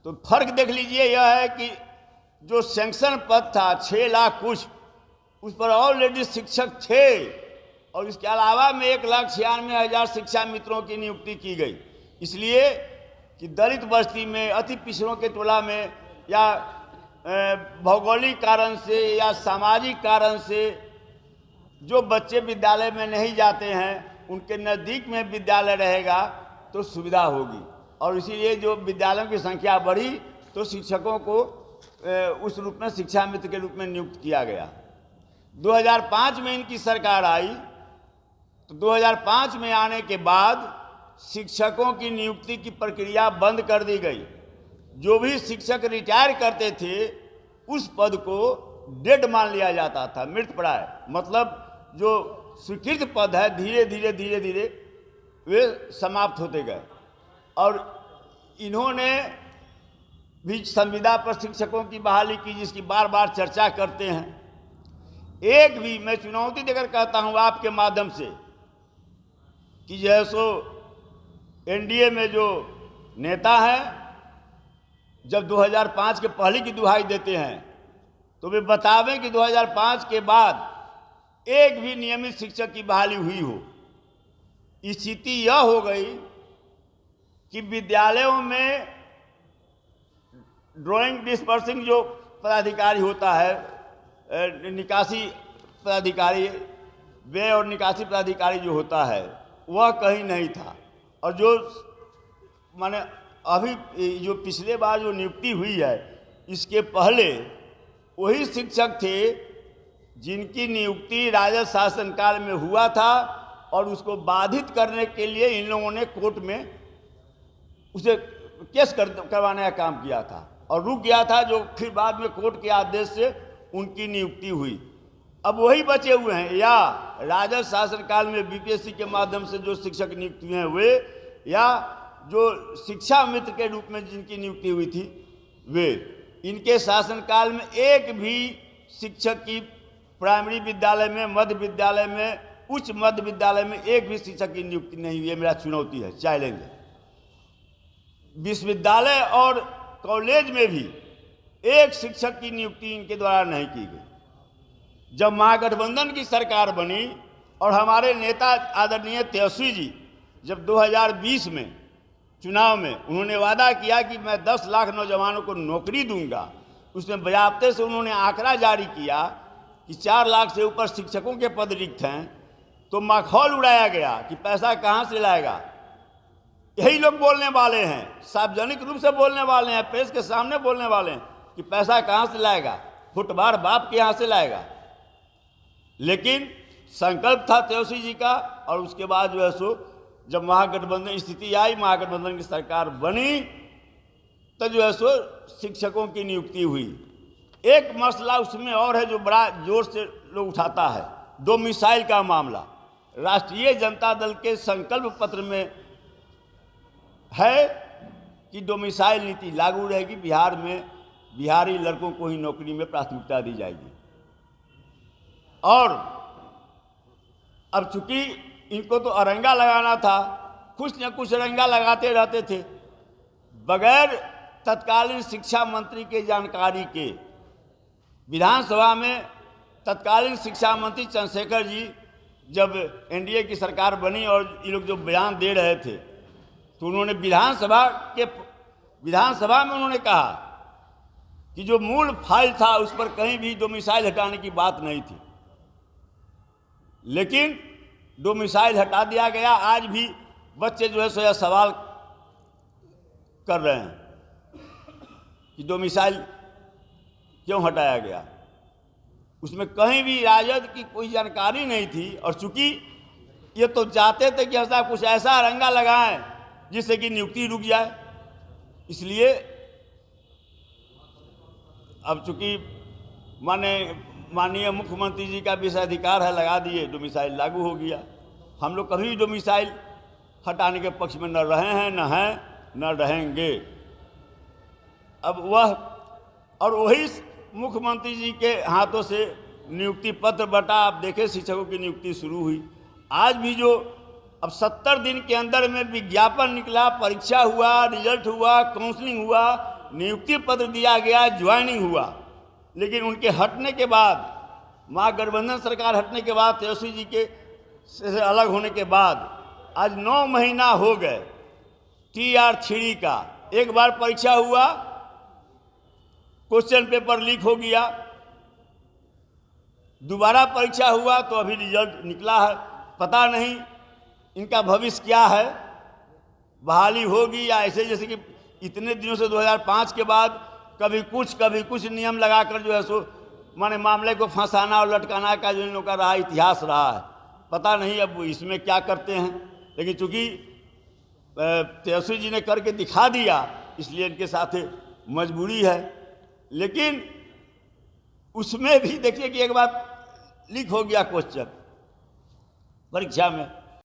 तो फर्क देख लीजिए, यह है कि जो सैंक्शन पद था 6 लाख कुछ, उस पर ऑलरेडी शिक्षक थे, और इसके अलावा में 1,96,000 शिक्षा मित्रों की नियुक्ति की गई। इसलिए कि दलित बस्ती में, अति पिछड़ों के टोला में, या भौगोलिक कारण से या सामाजिक कारण से जो बच्चे विद्यालय में नहीं जाते हैं, उनके नज़दीक में विद्यालय रहेगा तो सुविधा होगी। और इसीलिए जो विद्यालयों की संख्या बढ़ी तो शिक्षकों को उस रूप में शिक्षा मित्र के रूप में नियुक्त किया गया। 2005 में इनकी सरकार आई, तो 2005 में आने के बाद शिक्षकों की नियुक्ति की प्रक्रिया बंद कर दी गई। जो भी शिक्षक रिटायर करते थे उस पद को डेड मान लिया जाता था, मृतप्राय। मतलब जो स्वीकृत पद है धीरे धीरे धीरे धीरे वे समाप्त होते गए। और इन्होंने भी संविदा पर शिक्षकों की बहाली की, जिसकी बार बार चर्चा करते हैं। एक भी, मैं चुनौती देकर कहता हूं आपके माध्यम से, कि जो है सो एनडीए में जो नेता हैं, जब 2005 के पहले की दुहाई देते हैं तो वे बतावें कि 2005 के बाद एक भी नियमित शिक्षक की बहाली हुई हो। स्थिति यह हो गई कि विद्यालयों में ड्राइंग डिस्पर्सिंग जो पदाधिकारी होता है, निकासी पदाधिकारी, व्यय और निकासी पदाधिकारी जो होता है, वह कहीं नहीं था। और जो माने अभी जो पिछले बार जो नियुक्ति हुई है, इसके पहले वही शिक्षक थे जिनकी नियुक्ति राजद शासनकाल में हुआ था, और उसको बाधित करने के लिए इन लोगों ने कोर्ट में उसे केस करवाने का काम किया था और रुक गया था, जो फिर बाद में कोर्ट के आदेश से उनकी नियुक्ति हुई। अब वही बचे हुए हैं, या राजद शासनकाल में बीपीएससी के माध्यम से जो शिक्षक नियुक्त हुए हैं वे, या जो शिक्षा मित्र के रूप में जिनकी नियुक्ति हुई थी वे। इनके शासनकाल में एक भी शिक्षक की प्राइमरी विद्यालय में, मध्य विद्यालय में, उच्च मध्य विद्यालय में एक भी शिक्षक की नियुक्ति नहीं हुई है। मेरा चुनौती है, चैलेंज है। विश्वविद्यालय और कॉलेज में भी एक शिक्षक की नियुक्ति इनके द्वारा नहीं की गई। जब महागठबंधन की सरकार बनी और हमारे नेता आदरणीय तेजस्वी जी जब 2020 में चुनाव में उन्होंने वादा किया कि मैं 10 लाख नौजवानों को नौकरी दूंगा, उसमें बजाबते से उन्होंने आंकड़ा जारी किया कि 4 लाख से ऊपर शिक्षकों के पद रिक्त हैं, तो माखौल उड़ाया गया कि पैसा कहाँ से लाएगा। यही लोग बोलने वाले हैं, सार्वजनिक रूप से बोलने वाले हैं, प्रेस के सामने बोलने वाले हैं कि पैसा कहाँ से लाएगा, फुटबार बाप के यहाँ से लाएगा। लेकिन संकल्प था तेजस्वी जी का, और उसके बाद जो है सो जब महागठबंधन स्थिति आई, महागठबंधन की सरकार बनी, तो जो है सो शिक्षकों की नियुक्ति हुई। एक मसला उसमें और है जो बड़ा जोर से लोग उठाता है, डोमिसाइल का मामला। राष्ट्रीय जनता दल के संकल्प पत्र में है कि डोमिसाइल नीति लागू रहेगी, बिहार में बिहारी लड़कों को ही नौकरी में प्राथमिकता दी जाएगी। और अब चूंकि इनको तो अरंगा लगाना था, कुछ न कुछ अरंगा लगाते रहते थे बगैर तत्कालीन शिक्षा मंत्री के जानकारी के। विधानसभा में तत्कालीन शिक्षा मंत्री चंद्रशेखर जी जब एनडीए की सरकार बनी और ये लोग जो बयान दे रहे थे, तो उन्होंने विधानसभा में उन्होंने कहा कि जो मूल फाइल था उस पर कहीं भी डोमिसाइल हटाने की बात नहीं थी, लेकिन डोमिसाइल हटा दिया गया। आज भी बच्चे जो है सो यह सवाल कर रहे हैं कि डोमिसाइल क्यों हटाया गया। उसमें कहीं भी राजद की कोई जानकारी नहीं थी, और चूंकि ये तो चाहते थे कि ऐसा कुछ ऐसा रंगा लगाएं जिससे कि नियुक्ति रुक जाए, इसलिए अब चूंकि माननीय मुख्यमंत्री जी का विशेषाधिकार है, लगा दिए, डोमिसाइल लागू हो गया। हम लोग कभी डोमिसाइल हटाने के पक्ष में न रहे हैं, न हैं, न रहेंगे। अब वह और वही मुख्यमंत्री जी के हाथों से नियुक्ति पत्र बटा। आप देखें शिक्षकों की नियुक्ति शुरू हुई। आज भी जो अब 70 दिन के अंदर में विज्ञापन निकला, परीक्षा हुआ, रिजल्ट हुआ, काउंसलिंग हुआ, नियुक्ति पत्र दिया गया, ज्वाइनिंग हुआ, लेकिन उनके हटने के बाद, महागठबंधन सरकार हटने के बाद, तेजस्वी जी के से अलग होने के बाद आज 9 महीना हो गए। TR3 का एक बार परीक्षा हुआ, क्वेश्चन पेपर लीक हो गया, दोबारा परीक्षा हुआ तो अभी रिजल्ट निकला है। पता नहीं इनका भविष्य क्या है, बहाली होगी या ऐसे जैसे कि इतने दिनों से 2005 के बाद कभी कुछ नियम लगाकर जो है सो माने मामले को फंसाना और लटकाना का जो इन लोगों का रहा इतिहास रहा है। पता नहीं अब इसमें क्या करते हैं, लेकिन चूंकि तेजस्वी जी ने करके दिखा दिया इसलिए इनके साथ मजबूरी है। लेकिन उसमें भी देखिए कि एक बार लीक हो गया क्वेश्चन परीक्षा में,